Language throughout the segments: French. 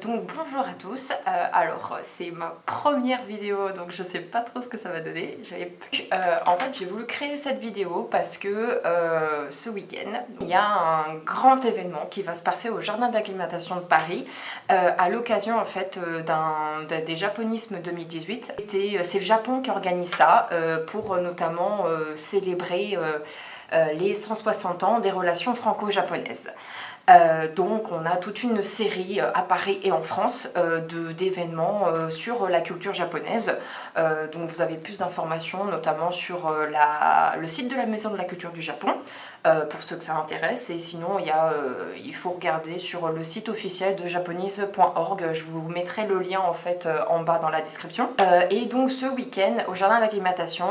Donc bonjour à tous, alors c'est ma première vidéo donc je sais pas trop ce que ça va donner. En fait j'ai voulu créer cette vidéo parce que ce week-end il y a un grand événement qui va se passer au jardin d'acclimatation de Paris à l'occasion en fait des Japonismes 2018. C'est le Japon qui organise ça pour notamment célébrer les 160 ans des relations franco-japonaises. Donc on a toute une série à Paris et en France d'événements sur la culture japonaise. Donc vous avez plus d'informations notamment sur le site de la Maison de la Culture du Japon pour ceux que ça intéresse, et sinon il faut regarder sur le site officiel de japonese.org. Je vous mettrai le lien en fait en bas dans la description. Et donc ce week-end au jardin d'acclimatation,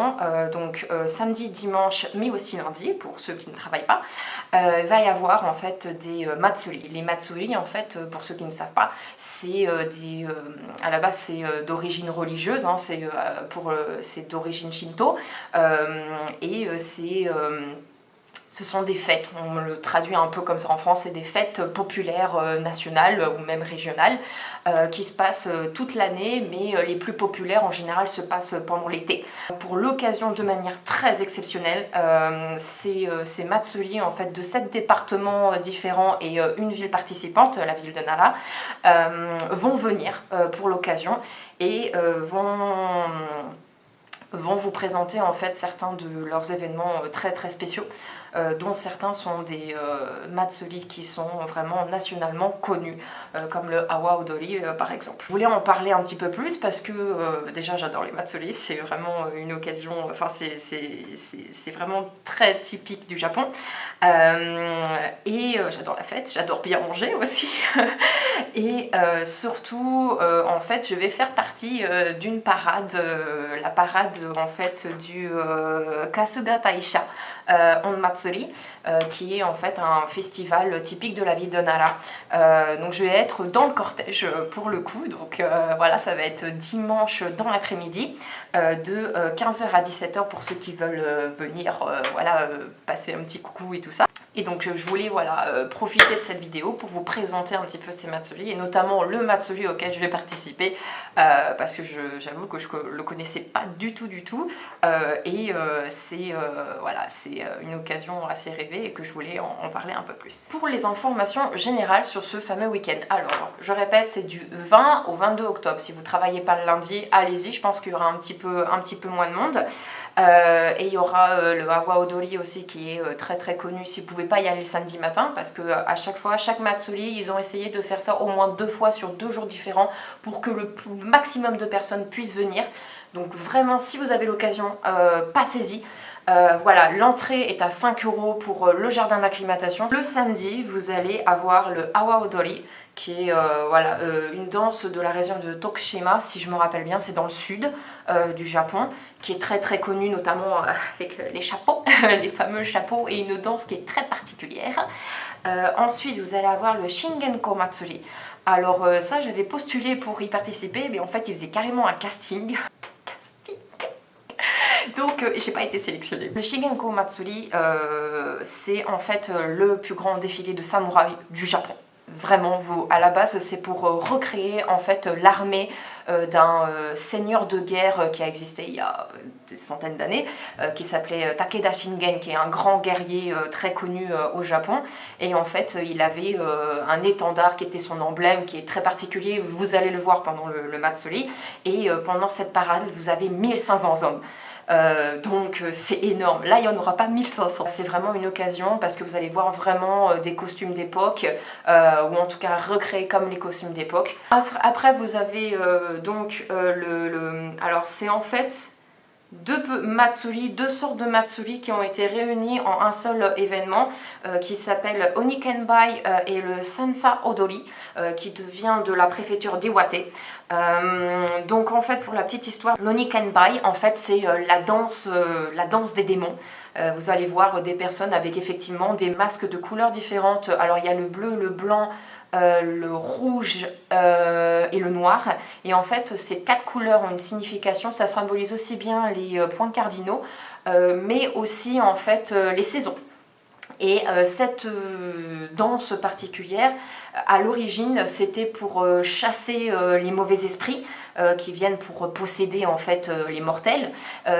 samedi, dimanche mais aussi lundi pour ceux qui ne travaillent pas, va y avoir en fait des matsuri. Les matsuri en fait pour ceux qui ne savent pas, c'est à la base c'est d'origine religieuse, hein, c'est d'origine Shinto et ce sont des fêtes, on le traduit un peu comme ça en France, c'est des fêtes populaires nationales ou même régionales qui se passent toute l'année, mais les plus populaires en général se passent pendant l'été. Pour l'occasion, de manière très exceptionnelle, ces Matsuri en fait, de 7 départements différents et une ville participante, la ville de Nara, vont venir pour l'occasion et vont vous présenter en fait certains de leurs événements très spéciaux, dont certains sont des matsuri qui sont vraiment nationalement connus, comme le Awa Odori par exemple. Je voulais en parler un petit peu plus parce que déjà j'adore les matsuri, c'est vraiment une occasion, enfin c'est vraiment très typique du Japon, et j'adore la fête, j'adore bien manger aussi, et surtout en fait je vais faire partie d'une parade, la parade en fait du Kasuga Taisha On Matsuri, qui est en fait un festival typique de la ville de Nara. Donc je vais être dans le cortège pour le coup, donc voilà, ça va être dimanche dans l'après-midi de 15h à 17h pour ceux qui veulent venir passer un petit coucou et tout ça. Et donc je voulais profiter de cette vidéo pour vous présenter un petit peu ces matsuri, et notamment le matsuri auquel je vais participer, parce que j'avoue que je le connaissais pas du tout, et c'est une occasion assez rêvée et que je voulais en parler un peu plus. Pour les informations générales sur ce fameux week-end, alors je répète, c'est du 20 au 22 octobre. Si vous travaillez pas le lundi, allez-y, je pense qu'il y aura un petit peu moins de monde. Et il y aura le Awa Odori aussi qui est très connu si vous pouvez pas y aller le samedi matin, parce que à chaque matsuri ils ont essayé de faire ça au moins 2 fois sur 2 jours différents pour que le maximum de personnes puissent venir. Donc vraiment, si vous avez l'occasion, passez-y. Voilà, l'entrée est à 5 € pour le jardin d'acclimatation. Le samedi, vous allez avoir le Awa Odori, qui est une danse de la région de Tokushima, si je me rappelle bien, c'est dans le sud du Japon, qui est très connue notamment avec les chapeaux, les fameux chapeaux, et une danse qui est très particulière. Ensuite, vous allez avoir le Shingenko Matsuri. Alors ça, j'avais postulé pour y participer, mais en fait, ils faisaient carrément un casting. Donc j'ai pas été sélectionnée. Le Shingenko Matsuri, c'est en fait le plus grand défilé de samouraïs du Japon. Vraiment, à la base, c'est pour recréer en fait l'armée d'un seigneur de guerre qui a existé il y a des centaines d'années, qui s'appelait Takeda Shingen, qui est un grand guerrier très connu au Japon. Et en fait, il avait un étendard qui était son emblème, qui est très particulier. Vous allez le voir pendant le Matsuri. Et pendant cette parade, vous avez 1500 hommes. Donc c'est énorme. Là il n'y en aura pas 1500. C'est vraiment une occasion parce que vous allez voir vraiment des costumes d'époque, ou en tout cas recréés comme les costumes d'époque. Après vous avez alors c'est en fait deux sortes de matsuri qui ont été réunis en un seul événement, qui s'appelle Onikenbai et le Sansa Odori, qui vient de la préfecture d'Iwate. Donc en fait, pour la petite histoire, l'Onikenbai en fait c'est la danse des démons. Vous allez voir des personnes avec effectivement des masques de couleurs différentes. Alors il y a le bleu, le blanc, le rouge et le noir, et en fait ces 4 couleurs ont une signification. Ça symbolise aussi bien les points cardinaux, mais aussi en fait les saisons. Et cette danse particulière À l'origine, c'était pour chasser les mauvais esprits qui viennent pour posséder en fait les mortels,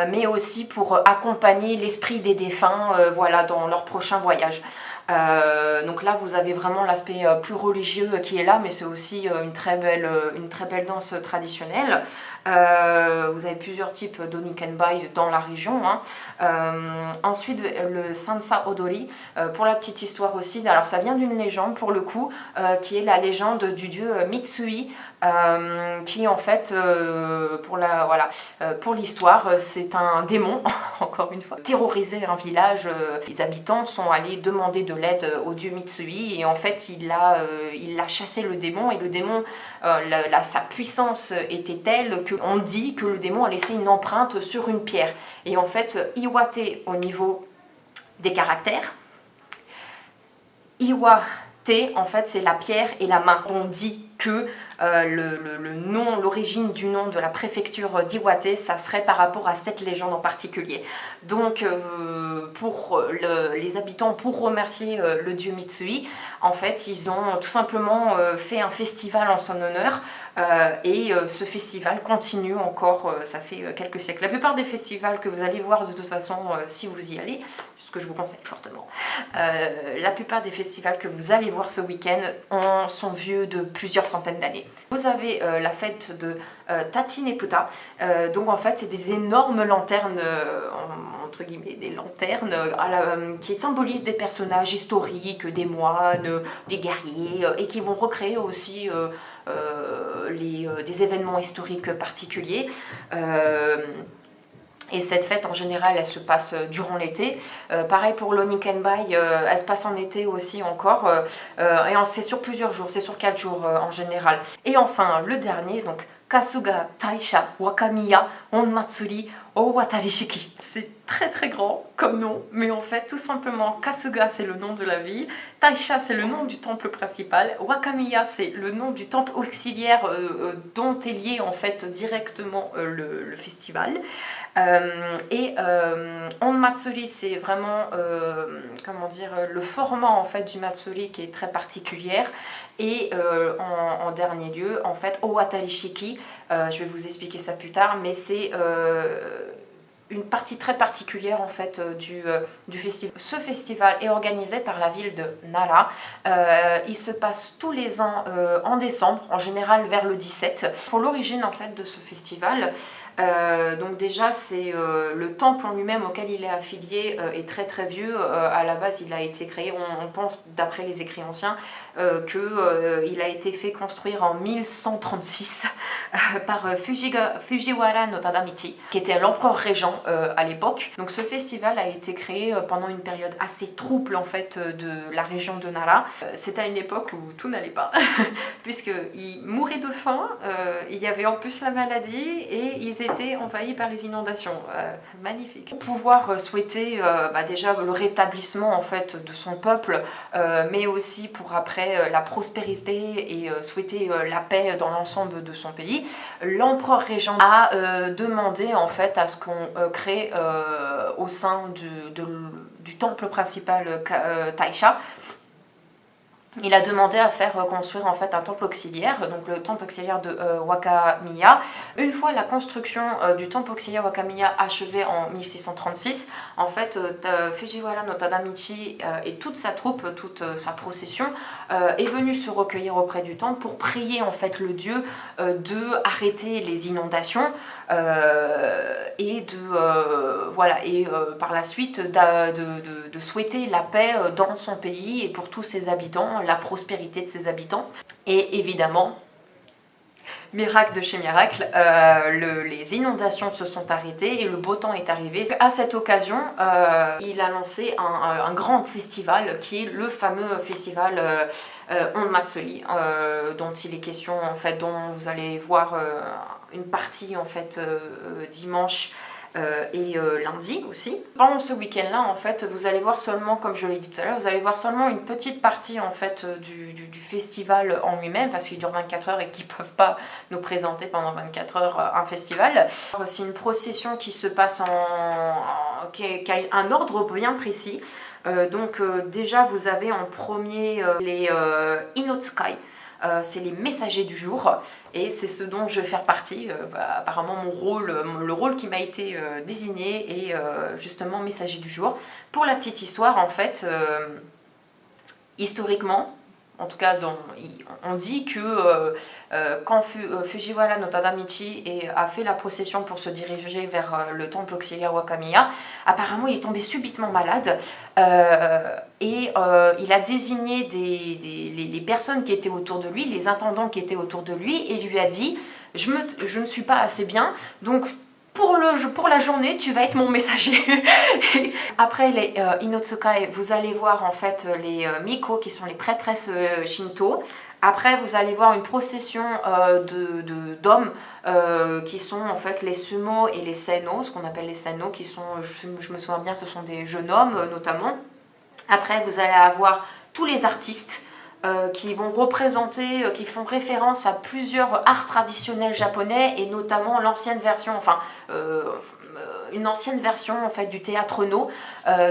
mais aussi pour accompagner l'esprit des défunts voilà, dans leur prochain voyage. Donc là vous avez vraiment l'aspect plus religieux qui est là, mais c'est aussi une très belle danse traditionnelle. Vous avez plusieurs types d'Onikenbai dans la région, hein. Ensuite le Sansa Odori, pour la petite histoire aussi, alors ça vient d'une légende pour le coup, qui est la légende du dieu Mitsui, qui en fait pour l'histoire c'est un démon encore une fois, terrorisé un village. Les habitants sont allés demander de l'aide au dieu Mitsui et en fait il a chassé le démon, et le démon, sa puissance était telle qu'on dit que le démon a laissé une empreinte sur une pierre. Et en fait Iwate au niveau des caractères, Iwate en fait c'est la pierre et la main. On dit que l'origine du nom de la préfecture d'Iwate, ça serait par rapport à cette légende en particulier. Donc pour les habitants, pour remercier le dieu Mitsui, en fait ils ont tout simplement fait un festival en son honneur, et ce festival continue encore, ça fait quelques siècles. La plupart des festivals que vous allez voir de toute façon si vous y allez, ce que je vous conseille fortement, la plupart des festivals que vous allez voir ce week-end sont vieux de plusieurs centaines d'années. Vous avez la fête de Tachineputa, donc en fait c'est des énormes lanternes, entre guillemets des lanternes, qui symbolisent des personnages historiques, des moines, des guerriers, et qui vont recréer aussi des événements historiques particuliers. Et cette fête en général elle se passe durant l'été, pareil pour l'Onikenbai, elle se passe en été aussi encore, et c'est sur plusieurs jours, c'est sur 4 jours en général. Et enfin le dernier, donc Kasuga Taisha Wakamiya Onmatsuri Owatarishiki. C'est très très grand comme nom, mais en fait tout simplement Kasuga c'est le nom de la ville, Taisha c'est le nom du temple principal, Wakamiya c'est le nom du temple auxiliaire dont est lié en fait directement le festival. Et Onmatsuri c'est vraiment comment dire, le format en fait du Matsuri qui est très particulière. Et en dernier lieu en fait Owatarishiki, je vais vous expliquer ça plus tard, mais c'est une partie très particulière en fait du festival. Ce festival est organisé par la ville de Nara. Il se passe tous les ans en décembre, en général vers le 17. Pour l'origine en fait de ce festival, donc déjà c'est le temple en lui-même auquel il est affilié est très très vieux. À la base il a été créé, on pense d'après les écrits anciens qu'il a été fait construire en 1136 par Fujiwara no Tadamichi, qui était l'empereur régent à l'époque. Donc ce festival a été créé pendant une période assez trouble en fait de la région de Nara. C'était à une époque où tout n'allait pas puisqu'ils mouraient de faim, il y avait en plus la maladie et ils étaient envahis par les inondations. Magnifique. Pour pouvoir souhaiter déjà le rétablissement en fait de son peuple, mais aussi pour après la prospérité et souhaiter la paix dans l'ensemble de son pays, l'empereur régent a demandé en fait à ce qu'on crée au sein du temple principal Taisha. Il a demandé à faire construire en fait un temple auxiliaire, donc le temple auxiliaire de Wakamiya. Une fois la construction du temple auxiliaire Wakamiya achevée en 1636, en fait Fujiwara no Tadamichi et toute sa troupe, toute sa procession est venue se recueillir auprès du temple pour prier en fait le dieu de arrêter les inondations et par la suite de souhaiter la paix dans son pays et pour tous ses habitants, la prospérité de ses habitants. Et évidemment, miracle de chez miracle, les inondations se sont arrêtées et le beau temps est arrivé. À cette occasion, il a lancé un grand festival qui est le fameux festival Onmatsuri, dont il est question en fait, dont vous allez voir une partie en fait dimanche et lundi aussi. Pendant ce week-end-là, en fait, vous allez voir seulement, comme je l'ai dit tout à l'heure, vous allez voir seulement une petite partie en fait du festival en lui-même, parce qu'il dure 24 heures et qu'ils ne peuvent pas nous présenter pendant 24 heures un festival. C'est une procession qui se passe qui a un ordre bien précis. Déjà vous avez en premier les Inotsukai. C'est les messagers du jour et c'est ce dont je vais faire partie. Apparemment le rôle qui m'a été désigné est justement messager du jour. Pour la petite histoire, en fait, historiquement, en tout cas on dit que quand Fujiwara no Tadamichi a fait la procession pour se diriger vers le temple auxiliaire Wakamiya, apparemment il est tombé subitement malade et il a désigné les personnes qui étaient autour de lui, les intendants qui étaient autour de lui, et lui a dit je ne suis pas assez bien, donc pour la journée, tu vas être mon messager. Après les Inotsukai, vous allez voir en fait les Miko, qui sont les prêtresses Shinto. Après, vous allez voir une procession d'hommes qui sont en fait les sumo et les seno, ce qu'on appelle les seno, qui sont, je me souviens bien, ce sont des jeunes hommes notamment. Après, vous allez avoir tous les artistes qui vont représenter, qui font référence à plusieurs arts traditionnels japonais et notamment l'ancienne version, enfin une ancienne version en fait du théâtre No.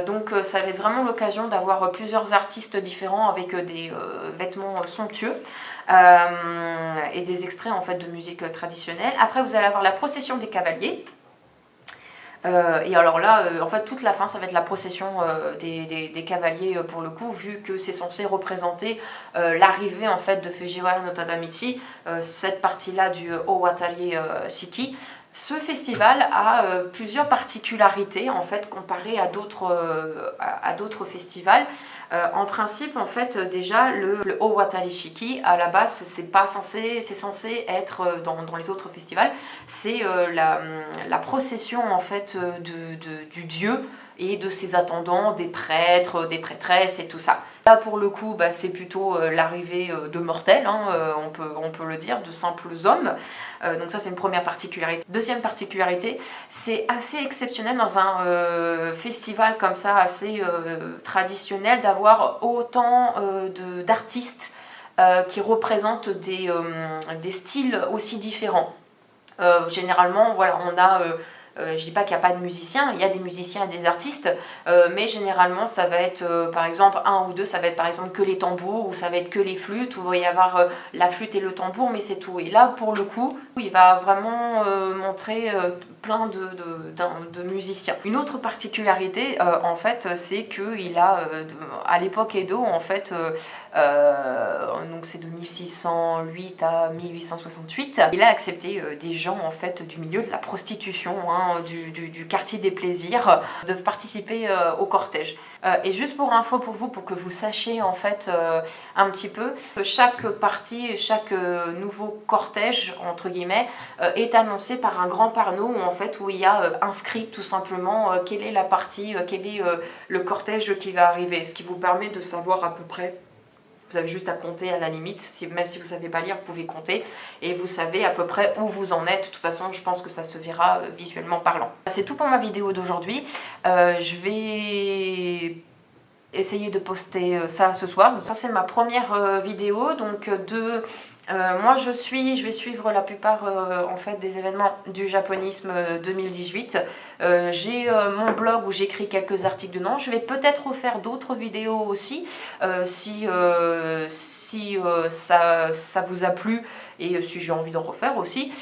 Donc ça va être vraiment l'occasion d'avoir plusieurs artistes différents avec des vêtements somptueux et des extraits en fait de musique traditionnelle. Après vous allez avoir la procession des cavaliers. Et alors là, en fait, toute la fin, ça va être la procession des cavaliers pour le coup, vu que c'est censé représenter l'arrivée en fait de Fujiwara no Tadamichi, cette partie-là du Owatari Shiki. Ce festival a plusieurs particularités en fait comparé à d'autres festivals. En principe, en fait, déjà le Owatari Shiki, à la base, c'est censé être dans les autres festivals, c'est la procession en fait du dieu et de ses attendants, des prêtres, des prêtresses et tout ça. Là pour le coup c'est plutôt l'arrivée de mortels, hein, on peut le dire, de simples hommes. Donc ça c'est une première particularité. Deuxième particularité, c'est assez exceptionnel dans un festival comme ça assez traditionnel d'avoir autant d'artistes qui représentent des styles aussi différents. Généralement voilà, on a je dis pas qu'il n'y a pas de musiciens, il y a des musiciens et des artistes, mais généralement ça va être par exemple un ou deux, ça va être par exemple que les tambours, ou ça va être que les flûtes, ou il va y avoir la flûte et le tambour, mais c'est tout. Et là pour le coup, il va vraiment montrer plein de musiciens. Une autre particularité en fait, c'est qu'il a à l'époque Edo en fait, donc c'est de 1608 à 1868, il a accepté des gens en fait du milieu de la prostitution, hein, du quartier des plaisirs, de participer au cortège. Et juste pour info pour vous, pour que vous sachiez en fait un petit peu, chaque partie, chaque nouveau cortège entre guillemets est annoncé par un grand panneau en fait, où il y a inscrit tout simplement quelle est la partie, quel est le cortège qui va arriver, ce qui vous permet de savoir à peu près. Vous avez juste à compter à la limite, même si vous ne savez pas lire, vous pouvez compter et vous savez à peu près où vous en êtes. De toute façon, je pense que ça se verra visuellement parlant. C'est tout pour ma vidéo d'aujourd'hui. Je vais essayer de poster ça ce soir. Ça c'est ma première vidéo, donc moi je vais suivre la plupart en fait des événements du japonisme 2018. J'ai mon blog où j'écris quelques articles dedans. Je vais peut-être refaire d'autres vidéos aussi si ça vous a plu et si j'ai envie d'en refaire aussi.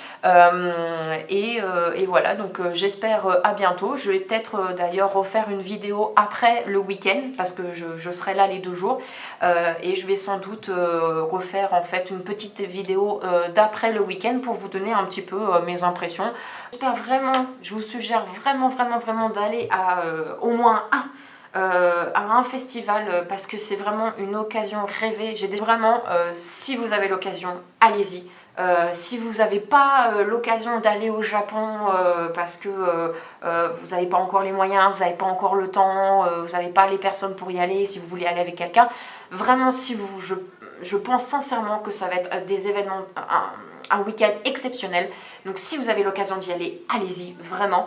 Et voilà, donc j'espère à bientôt. Je vais peut-être d'ailleurs refaire une vidéo après le week-end parce que je serai là les 2 jours et je vais sans doute refaire en fait une petite vidéo d'après le week-end pour vous donner un petit peu mes impressions. J'espère vraiment, je vous suggère vraiment d'aller à au moins à un festival parce que c'est vraiment une occasion rêvée. Vraiment, si vous avez l'occasion, allez-y. Si vous n'avez pas l'occasion d'aller au Japon parce que vous n'avez pas encore les moyens, vous n'avez pas encore le temps, vous n'avez pas les personnes pour y aller, si vous voulez aller avec quelqu'un, vraiment je pense sincèrement que ça va être des événements, un week-end exceptionnel. Donc si vous avez l'occasion d'y aller, allez-y, vraiment.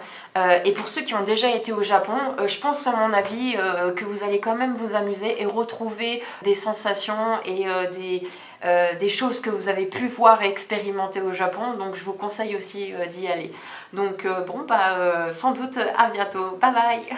Et pour ceux qui ont déjà été au Japon, je pense à mon avis que vous allez quand même vous amuser et retrouver des sensations et des choses que vous avez pu voir et expérimenter au Japon. Donc je vous conseille aussi d'y aller. Donc bon, sans doute à bientôt. Bye bye.